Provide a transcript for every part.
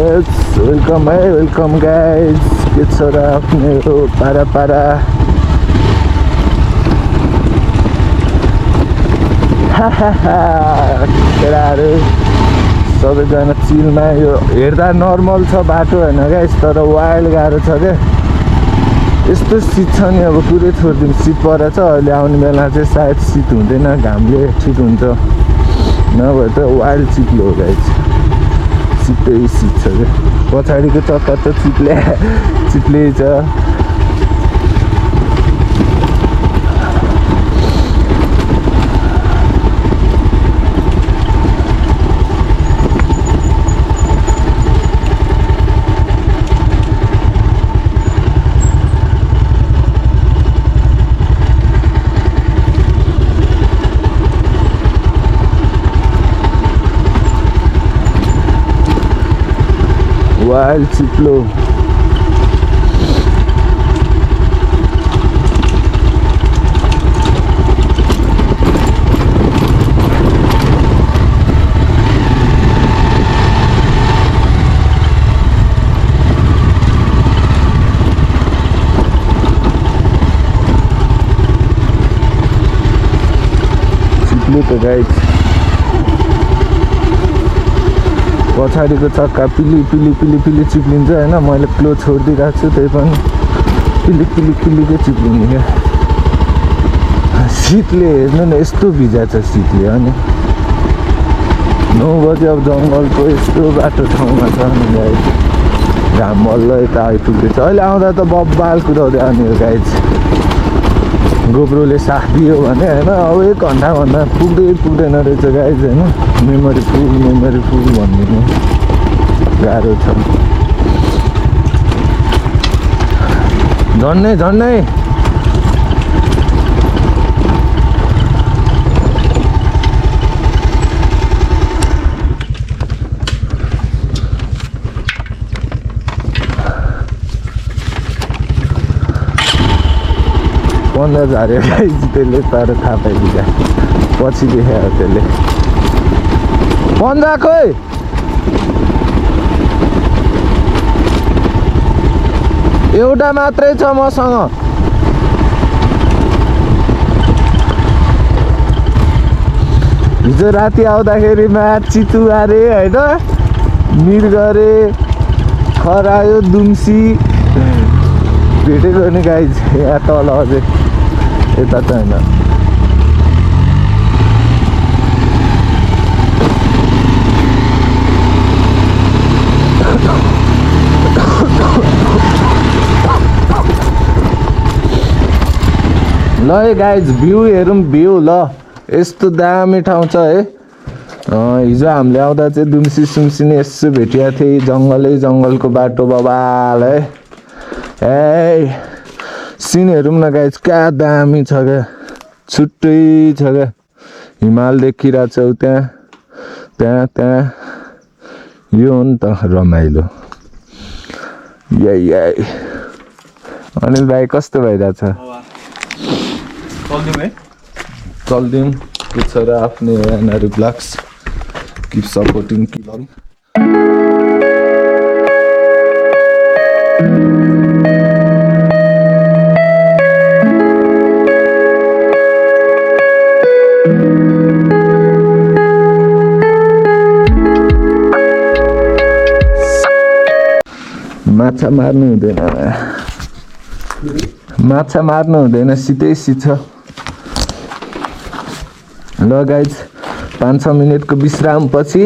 Welcome है, welcome guys. के छ र आफ्नो पारा पारा केटाहरू सबैजना चिलमा। यो हेर्दा नर्मल छ बाटो होइन गाइस, तर वाइल्ड गाह्रो छ क्या। यस्तो शीत छ नि, अब पुरै छोडिदिउँ। शीत परेछ, अहिले आउने बेला चाहिँ सायद शीत हुँदैन, घामले ठिक हुन्छ। नभए त वाइल्ड चिप्लो हो गाइस, शीतै शीत छ क्या। पछाडिको चक्का त चिप्लै छ। वाइल्ड चिप्लो। चिप्लो त गाइस, पछाडिको चक्का पिली चिप्लिन्छ होइन। मैले क्लोज छोडिदिइरहेको छु, त्यही पनि पिलीकै चिप्लिने क्या। शीतले हेर्नु न, यस्तो भिजाएको छ शीतले। अनि 9 बजी अब जङ्गलको यस्तो बाटो ठाउँमा छ अनि गाइज, घाम बल्ल यता आइपुग्दैछ। अहिले आउँदा त बब्बाल कुदाउँदै आउने हो गाइज। गोब्रोले साथ दियो भने होइन, अब 1 घन्टाभन्दा पुग्दैन रहेछ गाइज होइन। मेमोरी फुल भनिदिनु गाह्रो छ। झन्नै पन्ध्र झाऱ्यो गाइज त्यसले, तर थाहा पाइदिन्छ पछि देखायो त्यसले। पन्जा खोइ एउटा मात्रै छ मसँग। हिजो राति आउँदाखेरिमा चितुवा रे होइन, मृग रे, खरायो, दुम्सी भेटेको नि गाइज। यहाँ तल अझै, यता त होइन। ल है गाइज, भ्यू हेरौँ भ्यू। ल यस्तो दामी ठाउँ छ है। हिजो हामीले आउँदा चाहिँ दुम्सी सुम्सी नै यसो भेटिएको थिएँ। जङ्गलको बाटो बबाल है। सिन हेरौँ न गाइज, क्या दामी छ क्या, छुट्टै छ क्या। हिमाल देखिरहेको छौ त्यहाँ यो हो नि त रमाइलो। यही अनिल भाइ कस्तो भइरहेछ? चल्दिउँ के छ र आफ्नो एनआरई ब्लग्स। किप सपोर्टिङ किलङ। माछा मार्नु हुँदैन, शीतै शीत छ। ल गाइज, 5-6 मिनटको विश्राम पछि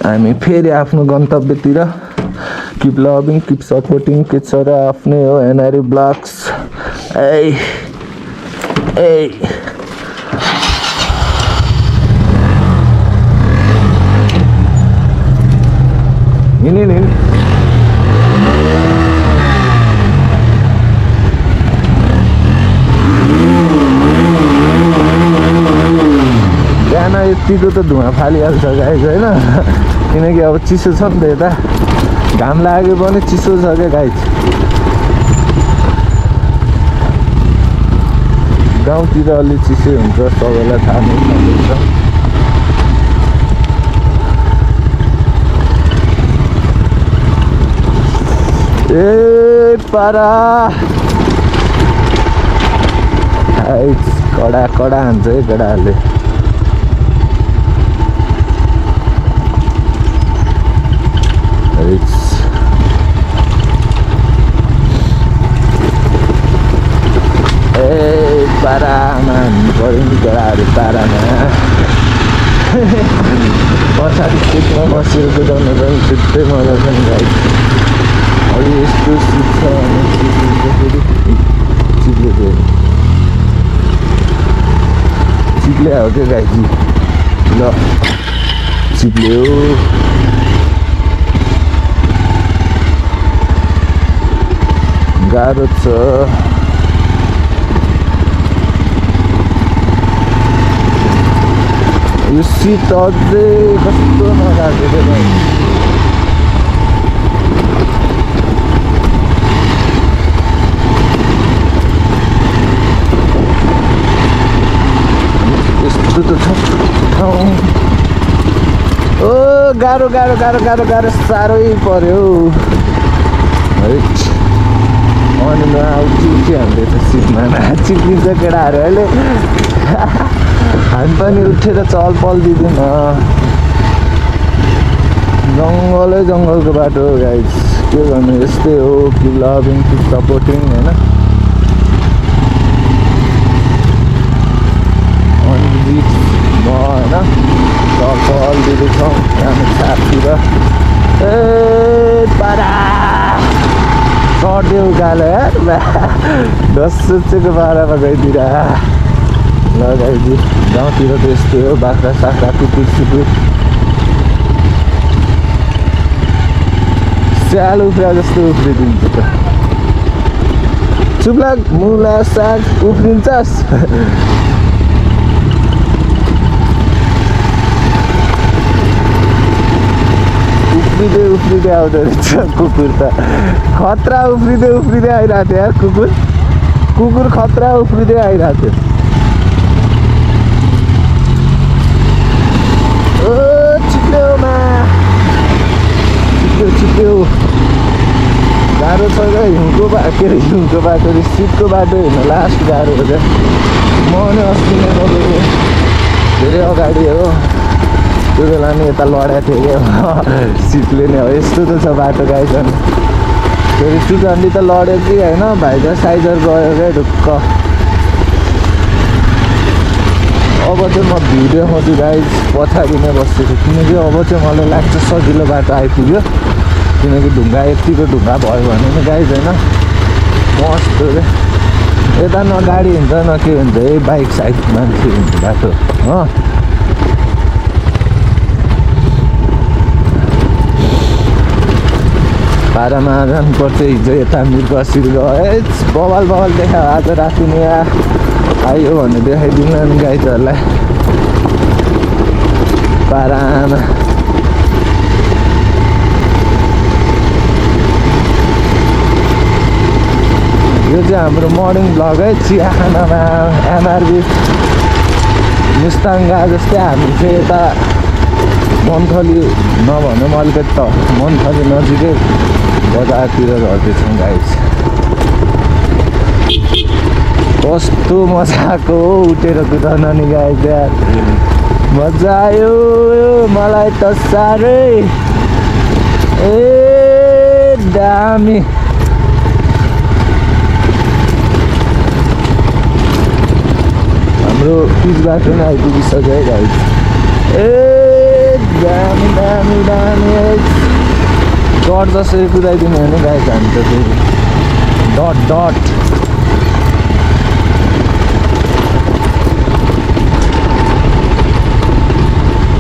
हामी फेरि आफ्नो गन्तव्यतिर। Keep loving, keep supporting. के छ र आफ्नै हो एनआरई ब्लग्स। हिँड बिहान यतिको त धुवा फालिहाल्छ गाइज होइन, किनकि अब चिसो छ नि त यता। घाम लाग्यो पनि चिसो छ क्या गाइज। गाउँतिर अलि चिसै हुन्छ, सबैलाई थाहा नै छ। पारा कडा कडा हान्छ है केटाहरूले पारामा हान्नु पऱ्यो नि केटाहरू पारामा पछाडि सिटमा बसेर कुदाउनु पनि छुट्टै मजा छ नि गाइस अरू यस्तो सिट छ भने चिप्ले हो क्या गाइजी ल चिप्ल्यो गाह्रो छ यो सिट अझै कस्तो नराखेको थियो यस्तो त छ ठाउँ ओ गाह्रो गाह्रो गाह्रो गाह्रो गाह्रो साह्रै पर्यो है अनि चिप्ची हामीले त सिटमा चिप्लिन्छ केटाहरू अहिले हामी पनि उठेर चहल पहल दिँदैन जङ्गलै जङ्गलको बाटो हो गाइस के गर्नु यस्तै हो कि लभिङ कि सपोर्टिङ होइन अनि रिक्स म होइन चहल पहल दिँदैछौँ हामी साथतिर ए पारा चढ्यो उकालो दस रुपियाँको पारामा गइदिएर ल गाइजी गाउँतिर त यस्तै हो बाख्रा साख्रा कुकुर सुकुर स्याल उफ्रा जस्तो उफ्रिदिन्छ त चुप्ला मुला साग उफ्रिन्छस् उफ्रिँदै आउँदो रहेछ कुकुर त खतरा उफ्रिँदै आइरहेको थियो यार कुकुर खतरा उफ्रिँदै आइरहेको थियो छिप्प्यो गाह्रो छ क्या हिउँको बाटो हिउँको बाटो सिटको बाटो हिँड्नु लास्ट गाह्रो हो क्या म नै अस्ति नै गरेको धेरै अगाडि हो त्यो बेला नि यता लडेको थियो क्या सिटले नै हो यस्तो त छ बाटो गाइछन् फेरि सुचन्डी त लड्यो कि होइन भाइजर साइजर गयो क्या ढुक्क अब चाहिँ म भिडियो देखाउँछु गाइज पछाडि नै बसेको किनकि अब चाहिँ मलाई लाग्छ सजिलो बाटो आइपुग्यो किनकि ढुङ्गा यतिको ढुङ्गा भयो भने नि गाइज होइन मस्त क्या यता न गाडी हुन्छ न के हुन्छ यही बाइक साइड मान्छे हुन्छ बाटो हो पारामा जानुपर्छ हिजो यता मिर्गसिर्ग बवाल देखा आज राति नि आयो भने देखाइदिनु नि गाइजहरूलाई पारामा यो चाहिँ हाम्रो मर्निङ भ्लग है चिया खानामा एमआरबी मुस्ताङ्गा जस्तै हामी चाहिँ यता मनथली नभनौँ अलिकति त मनथली नजिकै बजारतिर झर्दैछौँ गाइस कस्तो मजाको हो उठेर कुदाउन नि गाइस यार मजा आयो मलाई त साह्रै ए दामी हाम्रो पिच बाटो नै आइपुगिसक्यो है गाइस ए दामी दामी दामी डट जसरी कुदाइदिनु भने गाइस हामी त फेरि डट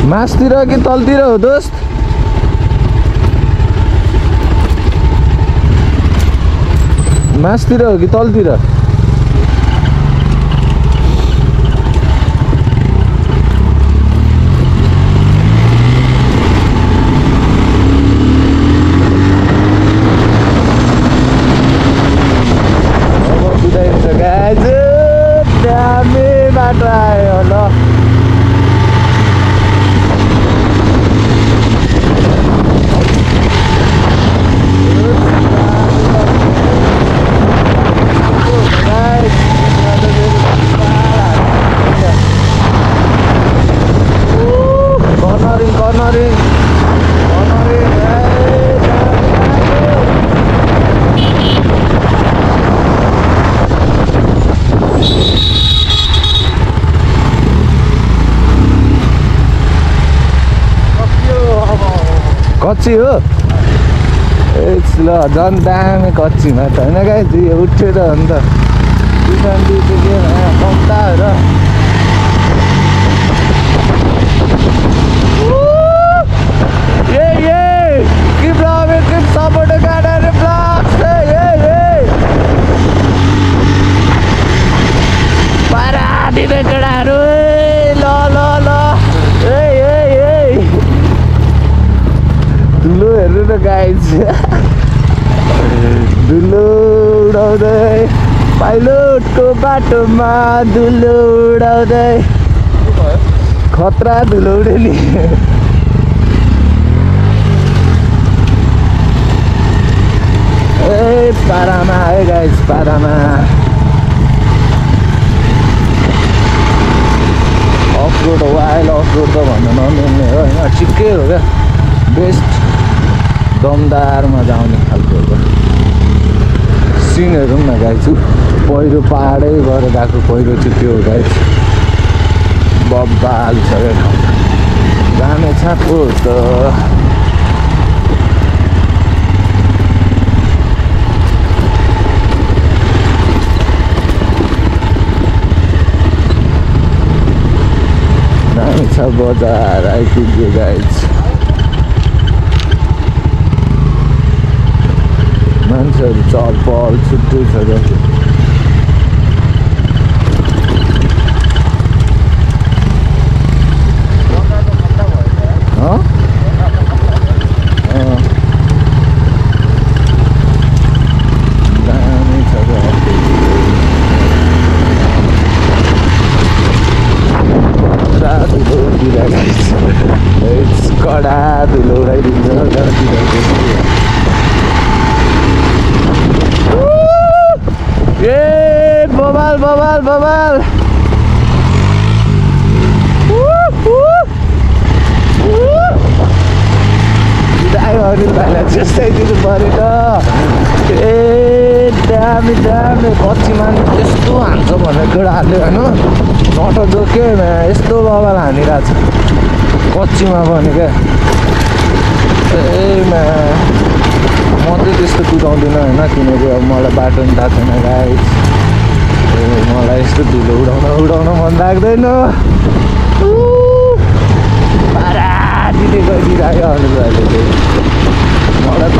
मासतिर कि तलतिर हो दोस्त मासतिर हो कि तलतिर दामी बाटो आयो ल कच्ची हो ए ल झन् दामी कच्चीमा त होइन गाइज यो उठ्यो त अन्त कम्ता र keep loving, keep supporting Canary Vlogs. Hey. Para दिने केटाहरू ल hey. धुलो हेर्नु न गाइज धुलो उडाउँदै पाइलटको बाटोमा धुलो उडाउँदै खतरा धुलो उड्यो नि पारामा है गाइज पारामा अफरोड वाइल्ड अफरोड त भन्नु नमिल्ने हो होइन ठिकै हो क्या बेस्ट दमदार मजा आउने खालको सिनहरू पनि न गाइज पहिरो पाहाडै गएर गएको पहिरो चाहिँ त्यो हो गाइज बब्बाल छ क्या ठाउँ जाने छापो त बजार आइपुग्यो गाइज मान्छेहरू चहल छुट्टै छ क्या दामी छ कडा धुलो उडाइदिन्छ ए बबाल अनिल भाइलाई त्यस्तै दिनु पऱ्यो त ए दामी कच्चीमा त्यस्तो हान्छ भनेर केटाहरूले होइन नटो के यस्तो बबाल हानिरहेको छ कच्चीमा पनि क्या ए म चाहिँ त्यस्तो कुदाउँदिनँ होइन किनकि अब मलाई बाटो पनि थाहा छैन गाइस ए मलाई यस्तो धुलो उडाउन मन लाग्दैन पारा दिने गरिदिइरह्यो अनिल भाइले चाहिँ मलाई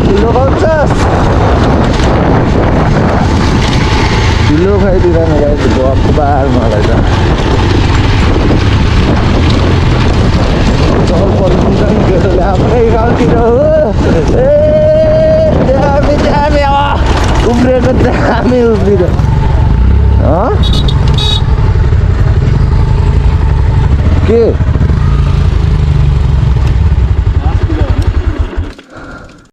धुलो खाउँछस् धुलो खाइदिँदैन गाइस बब्बाल मलाई त चल पर्छ नि केटोले आफ्नै